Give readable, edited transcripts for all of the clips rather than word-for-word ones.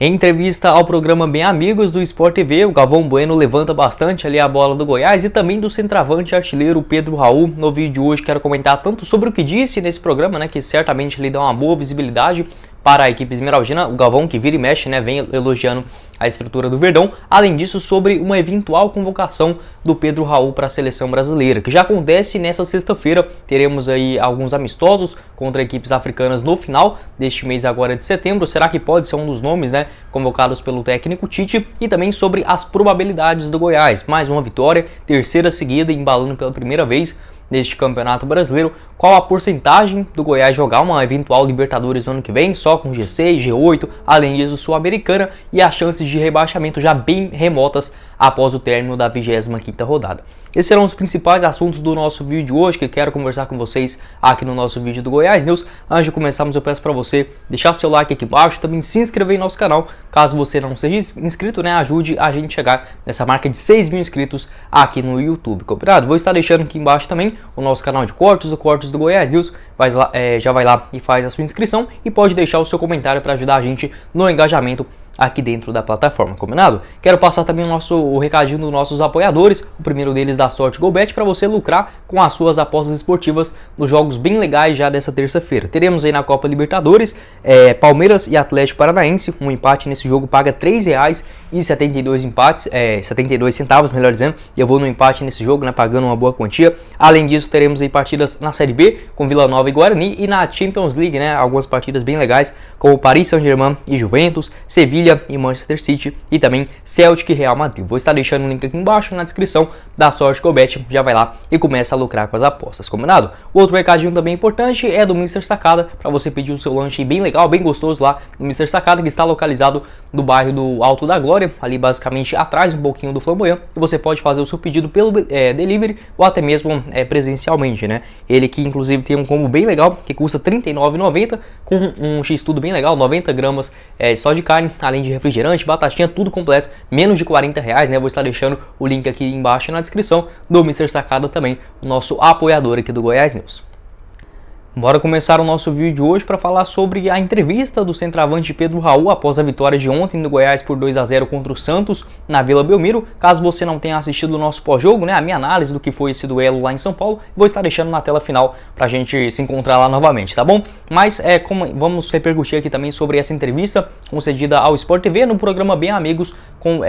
Em entrevista ao programa Bem Amigos do Sport TV, o Galvão Bueno levanta bastante ali a bola do Goiás e também do centroavante artilheiro Pedro Raul. No vídeo de hoje quero comentar tanto sobre o que disse nesse programa, que certamente lhe dá uma boa visibilidade para a equipe esmeraldina, o Galvão que vira e mexe, vem elogiando a estrutura do Verdão. Além disso, sobre uma eventual convocação do Pedro Raul para a seleção brasileira, que já acontece nessa sexta-feira. Teremos aí alguns amistosos contra equipes africanas no final deste mês agora de setembro. Será que pode ser um dos nomes, convocados pelo técnico Tite? E também sobre as probabilidades do Goiás. Mais uma vitória, terceira seguida, embalando pela primeira vez neste Campeonato Brasileiro. Qual a porcentagem do Goiás jogar uma eventual Libertadores no ano que vem, só com G6, G8, além disso Sul-Americana, e as chances de rebaixamento já bem remotas após o término da 25ª rodada. Esses serão os principais assuntos do nosso vídeo de hoje, que quero conversar com vocês aqui no nosso vídeo do Goiás News. Antes de começarmos, eu peço para você deixar seu like aqui embaixo, também se inscrever em nosso canal, caso você não seja inscrito, ajude a gente a chegar nessa marca de 6 mil inscritos aqui no YouTube, combinado? Vou estar deixando aqui embaixo também o nosso canal de cortes, o Cortes do Goiás News. Já vai lá e faz a sua inscrição e pode deixar o seu comentário para ajudar a gente no engajamento aqui dentro da plataforma, combinado? Quero passar também o recadinho dos nossos apoiadores. O primeiro deles da Sorte GoBet, para você lucrar com as suas apostas esportivas nos jogos bem legais já dessa terça-feira. Teremos aí na Copa Libertadores Palmeiras e Atlético Paranaense. Um empate nesse jogo paga R$ 3,72 melhor dizendo, e eu vou no empate nesse jogo, pagando uma boa quantia. Além disso, teremos aí partidas na Série B com Vila Nova e Guarani, e na Champions League, algumas partidas bem legais com o Paris Saint-Germain e Juventus, Sevilha e Manchester City, e também Celtic e Real Madrid. Vou estar deixando o link aqui embaixo na descrição da Sorte GoBet. Já vai lá e começa a lucrar com as apostas, combinado? O outro recadinho também importante é do Mr. Sacada, para você pedir o seu lanche bem legal, bem gostoso lá no Mr. Sacada, que está localizado no bairro do Alto da Glória, ali basicamente atrás um pouquinho do Flamboyant, e você pode fazer o seu pedido pelo delivery ou até mesmo presencialmente, Ele que inclusive tem um combo bem legal, que custa R$ 39,90, com um X-tudo bem legal, 90 gramas só de carne, além de refrigerante, batatinha, tudo completo, menos de R$ 40, Vou estar deixando o link aqui embaixo na descrição do Mr. Sacada também, o nosso apoiador aqui do Goiás News. Bora começar o nosso vídeo de hoje para falar sobre a entrevista do centroavante Pedro Raul após a vitória de ontem do Goiás por 2-0 contra o Santos na Vila Belmiro. Caso você não tenha assistido o nosso pós-jogo, a minha análise do que foi esse duelo lá em São Paulo, vou estar deixando na tela final para a gente se encontrar lá novamente, tá bom? Mas vamos repercutir aqui também sobre essa entrevista concedida ao Sport TV no programa Bem Amigos, com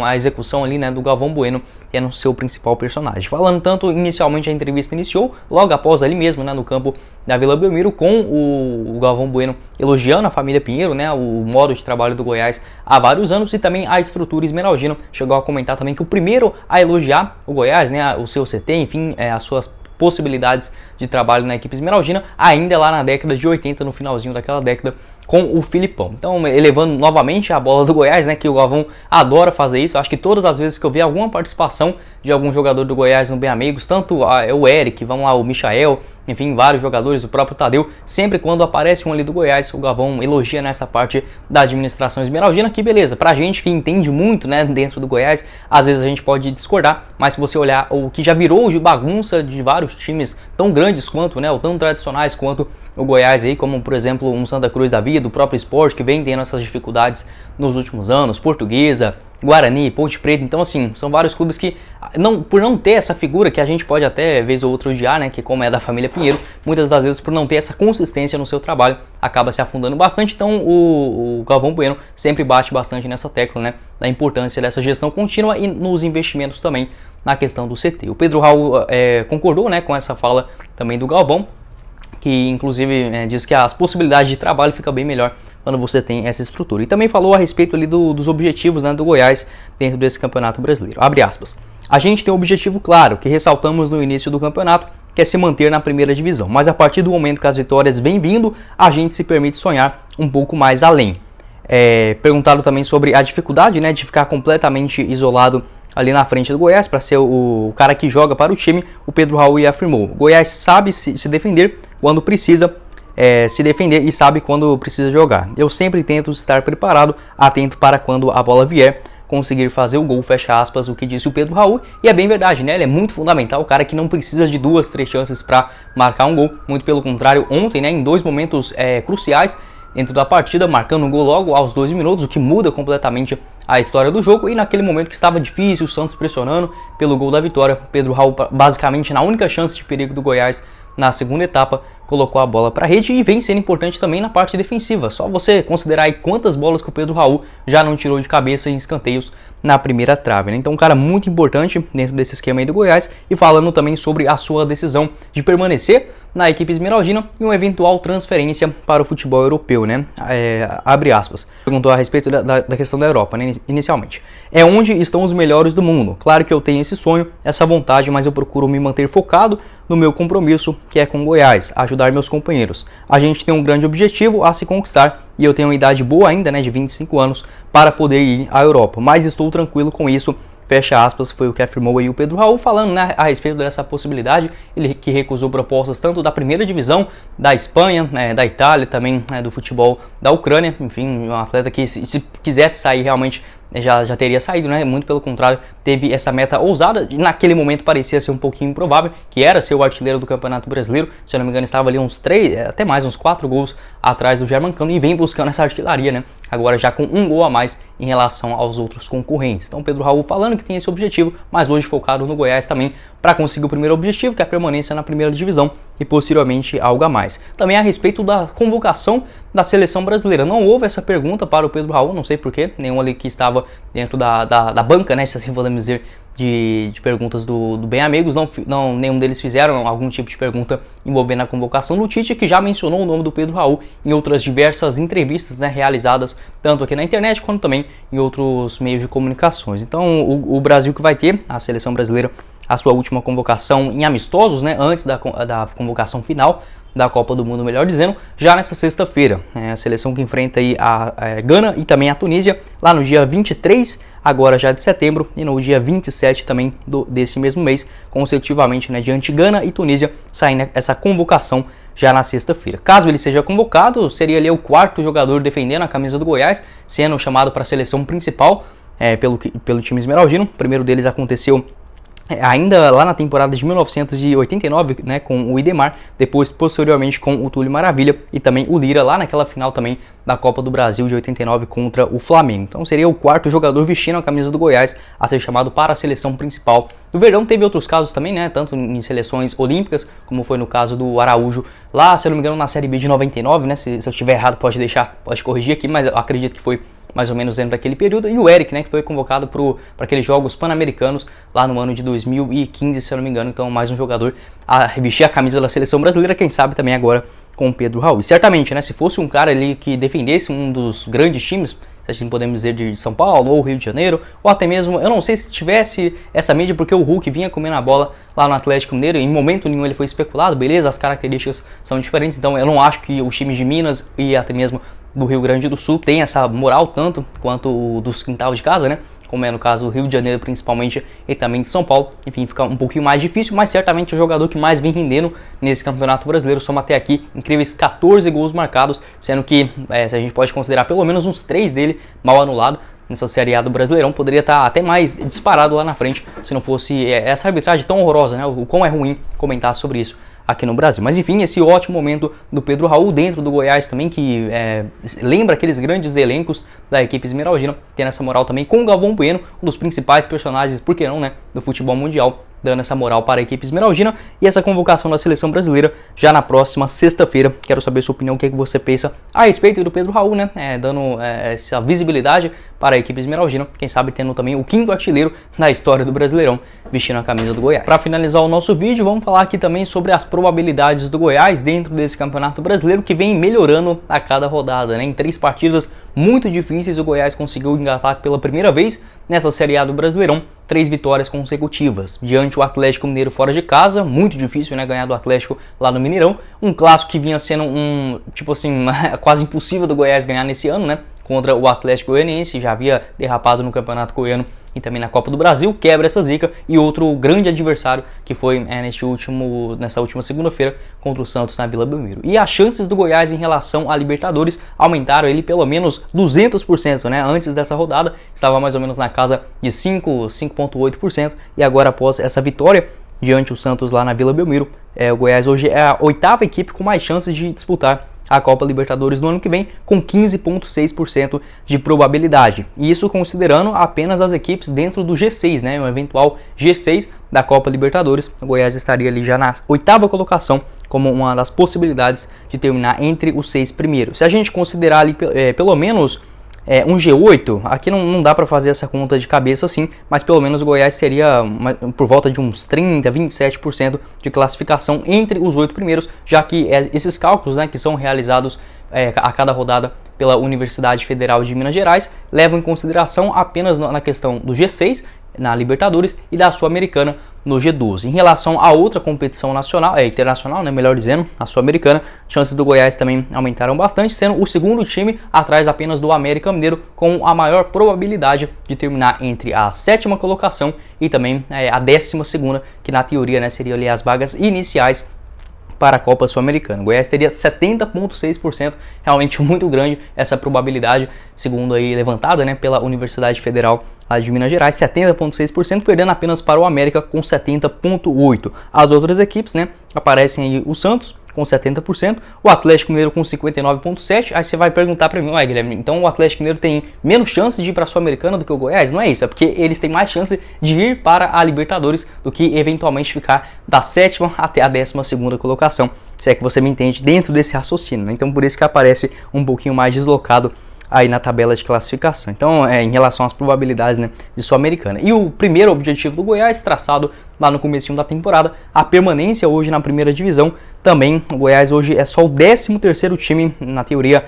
a execução ali do Galvão Bueno, que é no seu principal personagem. Falando tanto, inicialmente a entrevista iniciou logo após ali mesmo, no campo da Vila Belmiro, com o Galvão Bueno elogiando a família Pinheiro, o modo de trabalho do Goiás há vários anos, e também a estrutura esmeraldina. Chegou a comentar também que o primeiro a elogiar o Goiás, o seu CT, enfim, as suas possibilidades de trabalho na equipe esmeraldina, ainda lá na década de 80, no finalzinho daquela década, com o Filipão. Então, elevando novamente a bola do Goiás, que o Galvão adora fazer isso. Eu acho que todas as vezes que eu vi alguma participação de algum jogador do Goiás no Bem Amigos, tanto o Eric, o Michael, enfim, vários jogadores, o próprio Tadeu, sempre quando aparece um ali do Goiás, o Galvão elogia nessa parte da administração esmeraldina, que beleza, pra gente que entende muito, dentro do Goiás, às vezes a gente pode discordar, mas se você olhar o que já virou de bagunça de vários times tão grandes quanto, ou tão tradicionais quanto o Goiás aí, como por exemplo um Santa Cruz da vida, do próprio Sport, que vem tendo essas dificuldades nos últimos anos, Portuguesa, Guarani, Ponte Preta. Então assim, são vários clubes que, por não ter essa figura que a gente pode até vez ou outra odiar, que como é da família Pinheiro, muitas das vezes por não ter essa consistência no seu trabalho, acaba se afundando bastante. Então o Galvão Bueno sempre bate bastante nessa tecla, da importância dessa gestão contínua e nos investimentos também na questão do CT. O Pedro Raul concordou, com essa fala também do Galvão, que inclusive diz que as possibilidades de trabalho ficam bem melhor quando você tem essa estrutura. E também falou a respeito ali dos objetivos do Goiás dentro desse campeonato brasileiro. Abre aspas. A gente tem um objetivo claro, que ressaltamos no início do campeonato, que é se manter na primeira divisão. Mas a partir do momento que as vitórias vêm vindo, a gente se permite sonhar um pouco mais além. Perguntado também sobre a dificuldade de ficar completamente isolado ali na frente do Goiás, para ser o cara que joga para o time, o Pedro Raul afirmou: o Goiás sabe se defender quando precisa se defender e sabe quando precisa jogar. Eu sempre tento estar preparado, atento para quando a bola vier, conseguir fazer o gol, fecha aspas, o que disse o Pedro Raul. E é bem verdade, Ele é muito fundamental, o cara que não precisa de 2, 3 chances para marcar um gol, muito pelo contrário, ontem, em 2 momentos cruciais, dentro da partida, marcando um gol logo aos 2 minutos, o que muda completamente a história do jogo. E naquele momento que estava difícil, o Santos pressionando pelo gol da vitória, Pedro Raul, basicamente na única chance de perigo do Goiás na segunda etapa, colocou a bola para a rede e vem sendo importante também na parte defensiva. Só você considerar aí quantas bolas que o Pedro Raul já não tirou de cabeça em escanteios na primeira trave, né? Então um cara muito importante dentro desse esquema aí do Goiás, e falando também sobre a sua decisão de permanecer na equipe esmeraldina e uma eventual transferência para o futebol europeu, né? Abre aspas. Perguntou a respeito da questão da Europa, né? Inicialmente. É onde estão os melhores do mundo. Claro que eu tenho esse sonho, essa vontade, mas eu procuro me manter focado no meu compromisso, que é com o Goiás, ajudar meus companheiros. A gente tem um grande objetivo a se conquistar e eu tenho uma idade boa ainda, né, de 25 anos, para poder ir à Europa, mas estou tranquilo com isso. Fecha aspas, foi o que afirmou aí o Pedro Raul, falando, né, a respeito dessa possibilidade. Ele que recusou propostas tanto da primeira divisão da Espanha, né, da Itália, também, né, do futebol da Ucrânia. Enfim, um atleta que se quisesse sair realmente já teria saído, né? Muito pelo contrário, teve essa meta ousada. Naquele momento parecia ser um pouquinho improvável, que era ser o artilheiro do Campeonato Brasileiro. Se eu não me engano, estava ali uns 3, até mais, uns 4 gols atrás do Germancano, e vem buscando essa artilharia, né? Agora já com um gol a mais em relação aos outros concorrentes. Então Pedro Raul falando que tem esse objetivo, mas hoje focado no Goiás também, para conseguir o primeiro objetivo, que é a permanência na primeira divisão, e posteriormente algo a mais. Também a respeito da convocação da seleção brasileira. Não houve essa pergunta para o Pedro Raul, não sei porquê, nenhum ali que estava dentro da banca, né, se assim podemos dizer, de perguntas do Bem Amigos, nenhum deles fizeram algum tipo de pergunta envolvendo a convocação do Tite, que já mencionou o nome do Pedro Raul em outras diversas entrevistas, né, realizadas tanto aqui na internet quanto também em outros meios de comunicações. Então o Brasil que vai ter, a seleção brasileira, a sua última convocação em amistosos, né, antes da convocação final da Copa do Mundo, melhor dizendo, já nessa sexta-feira. A seleção que enfrenta aí a Gana e também a Tunísia, lá no dia 23, agora já de setembro, e no dia 27 também desse mesmo mês, consecutivamente, né, diante Gana e Tunísia, saindo essa convocação já na sexta-feira. Caso ele seja convocado, seria ali o quarto jogador defendendo a camisa do Goiás, sendo chamado para a seleção principal pelo time esmeraldino. O primeiro deles aconteceu ainda lá na temporada de 1989, né, com o Idemar, depois posteriormente com o Túlio Maravilha e também o Lira lá naquela final também da Copa do Brasil de 89 contra o Flamengo. Então seria o quarto jogador vestindo a camisa do Goiás a ser chamado para a seleção principal do Verdão. Teve outros casos também, né, tanto em seleções olímpicas, como foi no caso do Araújo lá, se eu não me engano, na Série B de 99, né, se eu estiver errado pode corrigir aqui, mas eu acredito que foi mais ou menos dentro daquele período, e o Eric, né, que foi convocado para aqueles Jogos Pan-Americanos lá no ano de 2015, se eu não me engano. Então mais um jogador a revestir a camisa da seleção brasileira, quem sabe também agora com o Pedro Raul. E certamente, né, se fosse um cara ali que defendesse um dos grandes times, se assim podemos dizer, de São Paulo ou Rio de Janeiro, ou até mesmo, eu não sei se tivesse essa mídia, porque o Hulk vinha comendo a bola lá no Atlético Mineiro, em momento nenhum ele foi especulado, beleza, as características são diferentes, então eu não acho que os times de Minas e até mesmo do Rio Grande do Sul tem essa moral tanto quanto o dos quintal de casa, né? Como é no caso do Rio de Janeiro principalmente e também de São Paulo. Enfim, fica um pouquinho mais difícil, mas certamente o jogador que mais vem rendendo nesse Campeonato Brasileiro, soma até aqui incríveis 14 gols marcados, sendo que se a gente pode considerar pelo menos uns 3 dele mal anulado nessa Série A do Brasileirão, poderia estar até mais disparado lá na frente se não fosse essa arbitragem tão horrorosa, né? O quão é ruim comentar sobre isso aqui no Brasil. Mas enfim, esse ótimo momento do Pedro Raul dentro do Goiás também, que lembra aqueles grandes elencos da equipe esmeraldina, tendo essa moral também com o Galvão Bueno, um dos principais personagens, por que não, né, do futebol mundial, dando essa moral para a equipe esmeraldina, e essa convocação da seleção brasileira já na próxima sexta-feira. Quero saber a sua opinião, o que você pensa a respeito do Pedro Raul, né, dando essa visibilidade para a equipe esmeraldina, quem sabe tendo também o quinto artilheiro na história do Brasileirão vestindo a camisa do Goiás. Para finalizar o nosso vídeo, vamos falar aqui também sobre as probabilidades do Goiás dentro desse Campeonato Brasileiro, que vem melhorando a cada rodada, né? Em 3 partidas muito difíceis, o Goiás conseguiu engatar pela primeira vez nessa Série A do Brasileirão 3 vitórias consecutivas. Diante o Atlético Mineiro fora de casa, muito difícil, né, ganhar do Atlético lá no Mineirão. Um clássico que vinha sendo quase impossível do Goiás ganhar nesse ano, né? Contra o Atlético Goianiense, já havia derrapado no Campeonato Goiano e também na Copa do Brasil, quebra essa zica. E outro grande adversário que foi nessa última segunda-feira contra o Santos na Vila Belmiro. E as chances do Goiás em relação à Libertadores aumentaram ele pelo menos 200%, né? Antes dessa rodada estava mais ou menos na casa de 5,8%, e agora após essa vitória diante o Santos lá na Vila Belmiro, o Goiás hoje é a 8ª equipe com mais chances de disputar a Copa Libertadores no ano que vem com 15,6% de probabilidade. E isso considerando apenas as equipes dentro do G6, né? Um eventual G6 da Copa Libertadores. O Goiás estaria ali já na 8ª colocação como uma das possibilidades de terminar entre os 6 primeiros. Se a gente considerar ali pelo menos um G8, aqui não dá para fazer essa conta de cabeça assim, mas pelo menos o Goiás teria por volta de uns 30, 27% de classificação entre os 8 primeiros, já que esses cálculos, né, que são realizados a cada rodada pela Universidade Federal de Minas Gerais, levam em consideração apenas na questão do G6, na Libertadores, e da Sul-Americana no G12. Em relação a outra competição nacional, internacional, né, melhor dizendo, a Sul-Americana, chances do Goiás também aumentaram bastante, sendo o segundo time atrás apenas do América Mineiro, com a maior probabilidade de terminar entre a 7ª colocação e também a 12ª, que na teoria, né, seriam ali as vagas iniciais para a Copa Sul-Americana. O Goiás teria 70,6%, realmente muito grande essa probabilidade, segundo aí levantada, né, pela Universidade Federal lá de Minas Gerais, 70,6%, perdendo apenas para o América com 70,8%. As outras equipes, né, aparecem aí o Santos com 70%, o Atlético Mineiro com 59,7%. Aí você vai perguntar para mim, ué, Guilherme, então o Atlético Mineiro tem menos chance de ir para a Sul-Americana do que o Goiás? Não é isso, é porque eles têm mais chance de ir para a Libertadores do que eventualmente ficar da 7ª até a 12ª colocação, se é que você me entende, dentro desse raciocínio, né? Então por isso que aparece um pouquinho mais deslocado aí na tabela de classificação. Então, em relação às probabilidades, né, de Sul-Americana. E o primeiro objetivo do Goiás, traçado lá no comecinho da temporada, a permanência hoje na primeira divisão. Também o Goiás hoje é só o 13º time, na teoria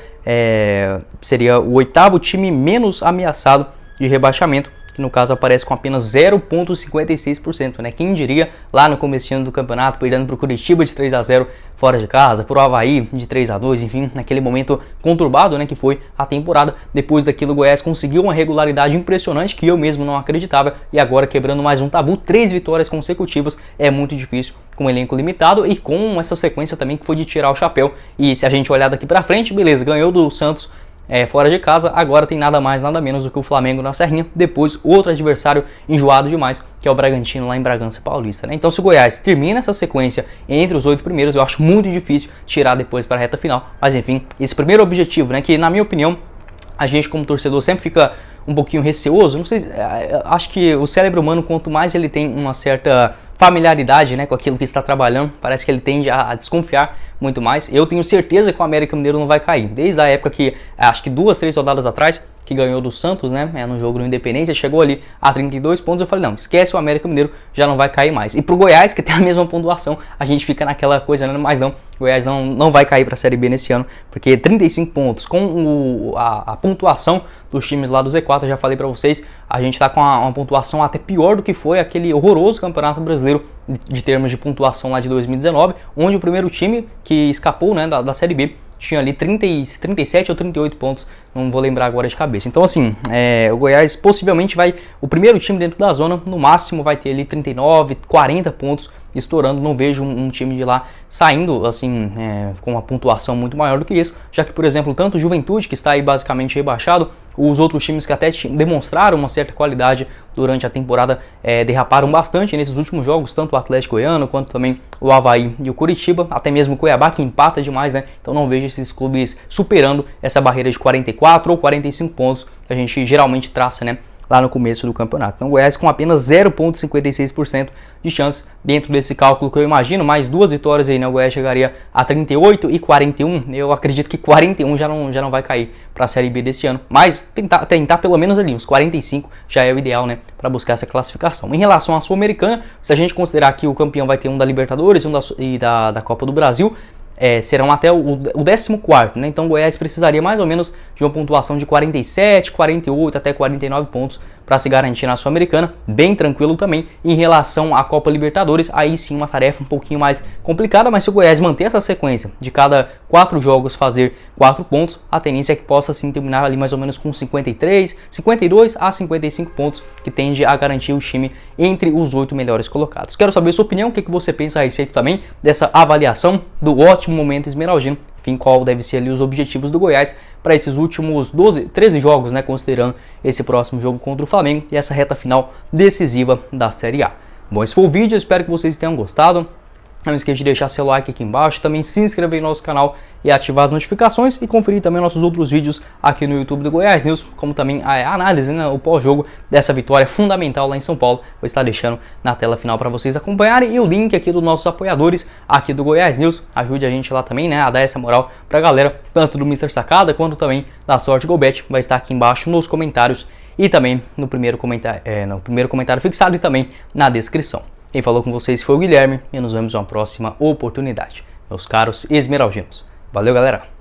seria o 8º time menos ameaçado de rebaixamento, que no caso aparece com apenas 0,56%, né? Quem diria lá no comecinho do campeonato, perdendo para o Curitiba de 3-0 fora de casa, para o Avaí de 3-2, enfim, naquele momento conturbado, né, que foi a temporada. Depois daquilo, o Goiás conseguiu uma regularidade impressionante que eu mesmo não acreditava, e agora quebrando mais um tabu, 3 vitórias consecutivas é muito difícil com um elenco limitado e com essa sequência também que foi de tirar o chapéu. E se a gente olhar daqui para frente, beleza, ganhou do Santos fora de casa, agora tem nada mais, nada menos do que o Flamengo na Serrinha, depois outro adversário enjoado demais, que é o Bragantino lá em Bragança Paulista, né? Então se o Goiás termina essa sequência entre os 8 primeiros, eu acho muito difícil tirar depois para a reta final, mas enfim, esse primeiro objetivo, né, que na minha opinião, a gente como torcedor sempre fica um pouquinho receoso, não sei, acho que o cérebro humano, quanto mais ele tem uma certa familiaridade, né, com aquilo que está trabalhando, parece que ele tende a desconfiar muito mais. Eu tenho certeza que o América Mineiro não vai cair, desde a época que, acho que 2, 3 rodadas atrás, que ganhou do Santos, né, no jogo do Independência, chegou ali a 32 pontos, eu falei, não, esquece, o América Mineiro já não vai cair mais. E pro Goiás, que tem a mesma pontuação, a gente fica naquela coisa, né, mas não, o Goiás não vai cair para a Série B nesse ano, porque 35 pontos, com a pontuação dos times lá do Z4, eu já falei para vocês, a gente tá com uma pontuação até pior do que foi aquele horroroso Campeonato Brasileiro de termos de pontuação lá de 2019, onde o primeiro time que escapou, né, da Série B tinha ali 37 ou 38 pontos, não vou lembrar agora de cabeça. Então assim, o Goiás possivelmente vai, o primeiro time dentro da zona, no máximo vai ter ali 39, 40 pontos estourando. Não vejo um time de lá saindo assim com uma pontuação muito maior do que isso, já que, por exemplo, tanto o Juventude, que está aí basicamente rebaixado, os outros times que até demonstraram uma certa qualidade durante a temporada derraparam bastante nesses últimos jogos, tanto o Atlético Goiano quanto também o Avaí e o Curitiba, até mesmo o Cuiabá, que empata demais, né? Então não vejo esses clubes superando essa barreira de 44 ou 45 pontos que a gente geralmente traça, né, lá no começo do campeonato. Então o Goiás com apenas 0,56% de chance dentro desse cálculo que eu imagino, mais 2 vitórias aí, né, o Goiás chegaria a 38 e 41, eu acredito que 41 já não vai cair para a Série B desse ano, mas tentar pelo menos ali, uns 45 já é o ideal, né, para buscar essa classificação. Em relação à Sul-Americana, se a gente considerar que o campeão vai ter um da Libertadores e da Copa do Brasil, serão até o 14º, né? Então o Goiás precisaria mais ou menos de uma pontuação de 47, 48 até 49 pontos para se garantir na Sul-Americana, bem tranquilo também. Em relação à Copa Libertadores, aí sim uma tarefa um pouquinho mais complicada, mas se o Goiás manter essa sequência de cada 4 jogos fazer 4 pontos, a tendência é que possa sim terminar ali mais ou menos com 52 a 55 pontos, que tende a garantir o time entre os 8 melhores colocados. Quero saber a sua opinião, o que você pensa a respeito também dessa avaliação do ótimo momento esmeraldino, enfim, qual deve ser ali os objetivos do Goiás para esses últimos 13 jogos, né, considerando esse próximo jogo contra o Flamengo e essa reta final decisiva da Série A. Bom, esse foi o vídeo, eu espero que vocês tenham gostado. Não esqueça de deixar seu like aqui embaixo, também se inscrever no nosso canal e ativar as notificações e conferir também nossos outros vídeos aqui no YouTube do Goiás News, como também a análise, né, o pós-jogo dessa vitória fundamental lá em São Paulo. Vou estar deixando na tela final para vocês acompanharem e o link aqui dos nossos apoiadores aqui do Goiás News. Ajude a gente lá também, né, a dar essa moral pra galera, tanto do Mr. Sacada quanto também da Sorte Golbet. Vai estar aqui embaixo nos comentários e também no primeiro comentário fixado e também na descrição. Quem falou com vocês foi o Guilherme e nos vemos em uma próxima oportunidade, meus caros esmeraldinos. Valeu, galera!